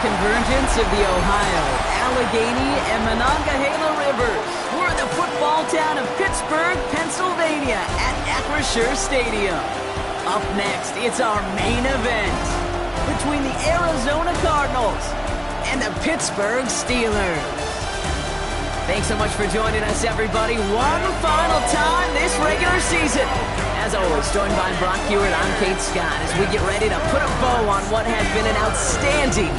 convergence of the Ohio, Allegheny, and Monongahela rivers. We're in the football town of Pittsburgh, Pennsylvania at Acrisure Stadium. Up next, it's our main event between the Arizona Cardinals and the Pittsburgh Steelers. Thanks so much for joining us, everybody. One final time this regular season. As always, joined by Brock Hewitt, I'm Kate Scott as we get ready to put a bow on what has been an outstanding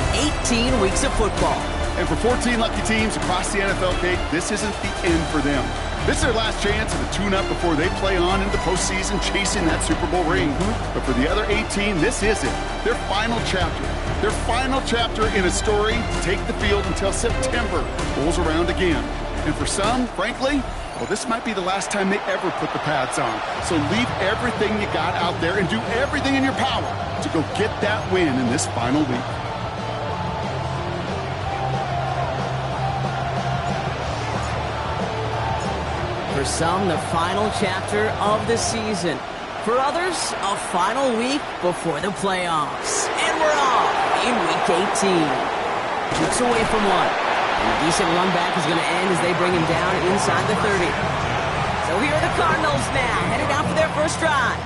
18 weeks of football. And for 14 lucky teams across the NFL, Kate, this isn't the end for them. This is their last chance of a tune-up before they play on into the postseason chasing that Super Bowl ring. But for the other 18, this is it. Their final chapter. Their final chapter in a story to take the field until September rolls around again. And for some, frankly, well, this might be the last time they ever put the pads on. So leave everything you got out there and do everything in your power to go get that win in this final week. For some, the final chapter of the season. For others, a final week before the playoffs. And we're off in Week 18. Weeks away from one. And a decent run back is going to end as they bring him down inside the 30. So here are the Cardinals now, headed out for their first drive.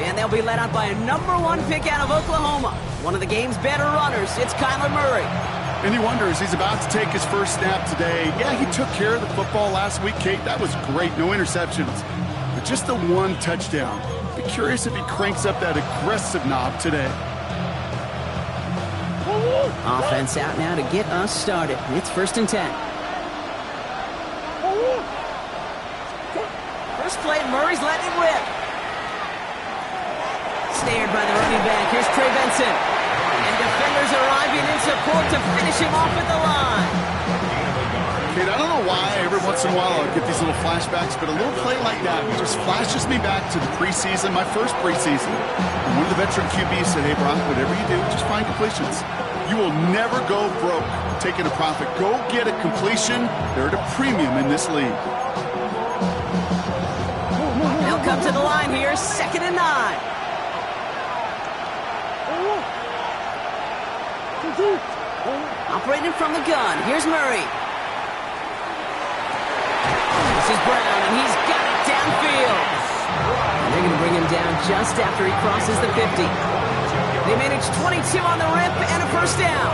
And they'll be led out by a #1 pick out of Oklahoma. One of the game's better runners, it's Kyler Murray. And he wonders, he's about to take his first snap today. Yeah, he took care of the football last week, Kate. That was great, no interceptions. But just the one touchdown. Be curious if he cranks up that aggressive knob today. Offense out now to get us started. It's 1st and 10. First play, Murray's letting it rip. Snared by the running back. Here's Trey Benson. And defenders arriving in support to finish him off at the line. Kate, I don't know why every once in a while I get these little flashbacks, but a little play like that just flashes me back to the preseason, my first preseason. And one of the veteran QBs said, hey, Brock, whatever you do, just find completions. You will never go broke taking a profit. Go get a completion. They're at a premium in this league. They'll come to the line here, 2nd and 9. Operating from the gun. Here's Murray. This is Brown, and he's got it downfield. And they're going to bring him down just after he crosses the 50. They manage 22 on the rip and a first down.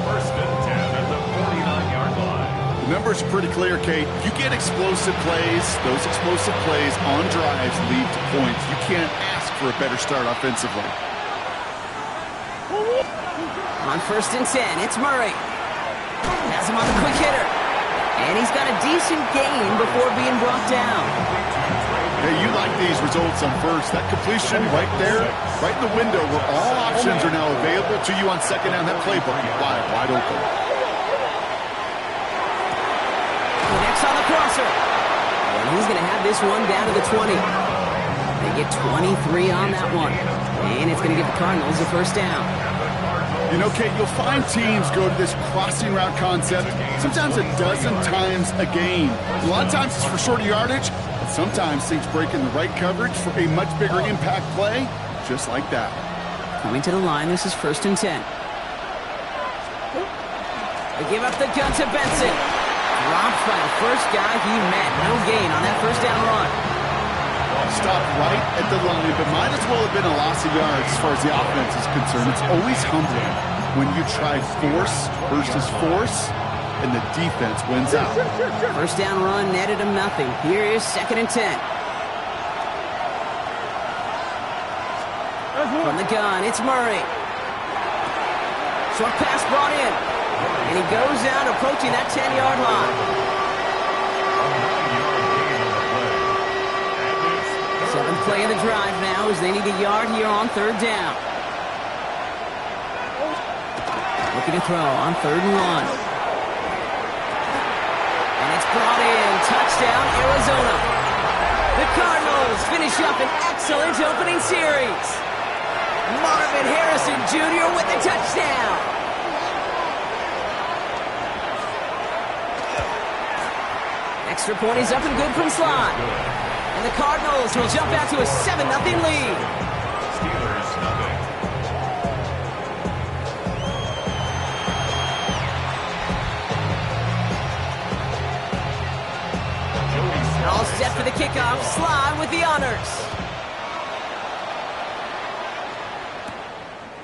First and 10 at the 49-yard line. The numbers are pretty clear, Kate. You get explosive plays. Those explosive plays on drives lead to points. You can't ask for a better start offensively. On 1st and 10, it's Murray. Has him on the quick hitter. And he's got a decent gain before being brought down. Hey, you like these results on first. That completion right there, right in the window where all options are now available to you on 2nd down. That playbook is wide open. Connects on the crosser. And he's going to have this one down to the 20. They get 23 on that one. And it's going to give the Cardinals a first down. You know, Kate, you'll find teams go to this crossing route concept sometimes a dozen times a game. A lot of times it's for shorter yardage, but sometimes things break in the right coverage for a much bigger impact play, just like that. Coming to the line, this is 1st and 10. They give up the gun to Benson. Dropped by the first guy he met. No gain on that first down run. Stopped right at the line, but might as well have been a loss of yards as far as the offense is concerned. It's always humbling when you try force versus force, and the defense wins out. First down run netted him nothing. Here is 2nd and 10. From the gun, it's Murray. Short pass brought in. And he goes down approaching that 10-yard line. 7th play of the drive now as they need a yard here on 3rd down. Looking to throw on 3rd and 1. And it's brought in. Touchdown, Arizona. The Cardinals finish up an excellent opening series. Marvin Harrison Jr. with the touchdown. Extra point is up and good from slot. And the Cardinals will jump out to a 7-0 lead. Steelers nothing. kickoff. Slye with the honors.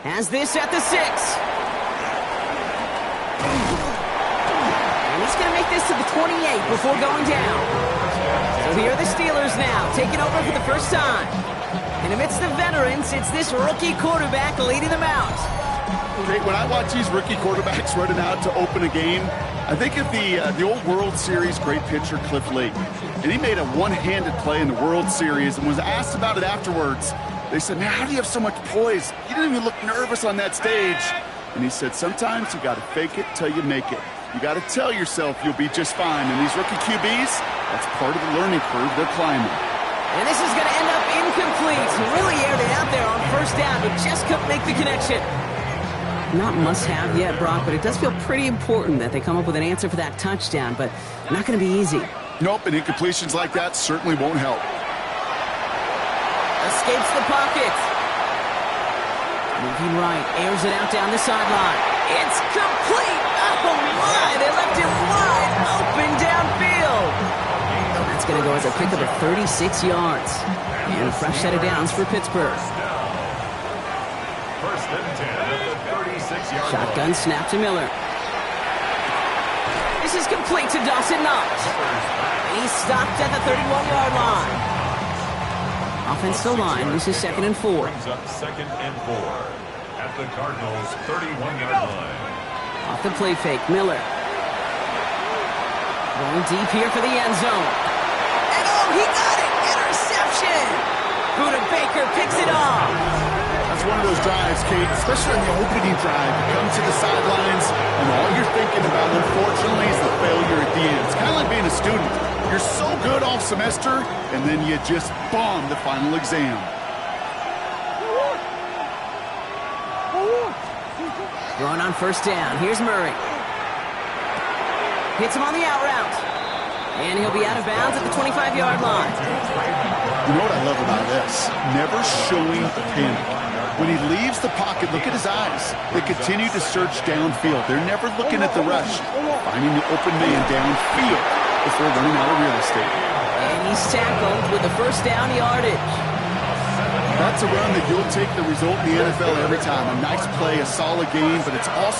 Has this at the 6. And he's going to make this to the 28 before going down. So here are the Steelers now, taking over for the first time. And amidst the veterans, it's this rookie quarterback leading them out. Great. When I watch these rookie quarterbacks running out to open a game, I think of the old World Series great pitcher Cliff Lee. And he made a one-handed play in the World Series and was asked about it afterwards. They said, man, how do you have so much poise? You didn't even look nervous on that stage. And he said, sometimes you got to fake it till you make it. You got to tell yourself you'll be just fine. And these rookie QBs, that's part of the learning curve they're climbing. And this is going to end up incomplete. Really aired it out there on first down, but just couldn't make the connection. Not must-have yet, Brock, but it does feel pretty important that they come up with an answer for that touchdown, but not going to be easy. Nope, and incompletions like that certainly won't help. Escapes the pocket. Moving right, airs it out down the sideline. It's complete! Oh my, they left it wide open downfield. That's going to go as a pickup of 36 yards. And a fresh set of downs for Pittsburgh. First and 10 at the 36-yard line. Shotgun snap to Miller. This is complete to Dawson Knox. He's stopped at the 31-yard line. Offensive line, this is 2nd and 4. Brings up 2nd and 4 at the Cardinals' 31-yard line. Off the play fake, Miller. Going deep here for the end zone. And oh, he got it! Interception! Budda Baker picks it off. That's one of those drives, Kate, especially on the opening drive. You come to the sidelines, and all you're thinking about, unfortunately, is the failure at the end. It's kind of like being a student. You're so good all semester, and then you just bomb the final exam. Throwing on first down. Here's Murray. Hits him on the out route. And he'll be out of bounds at the 25-yard line. You know what I love about this? Never showing panic. When he leaves the pocket, look at his eyes. They continue to search downfield. They're never looking at the rush. Finding the open man downfield before running out of real estate. And he's tackled with the first down yardage. That's a run that you'll take the result in the NFL every time. A nice play, a solid game, but it's also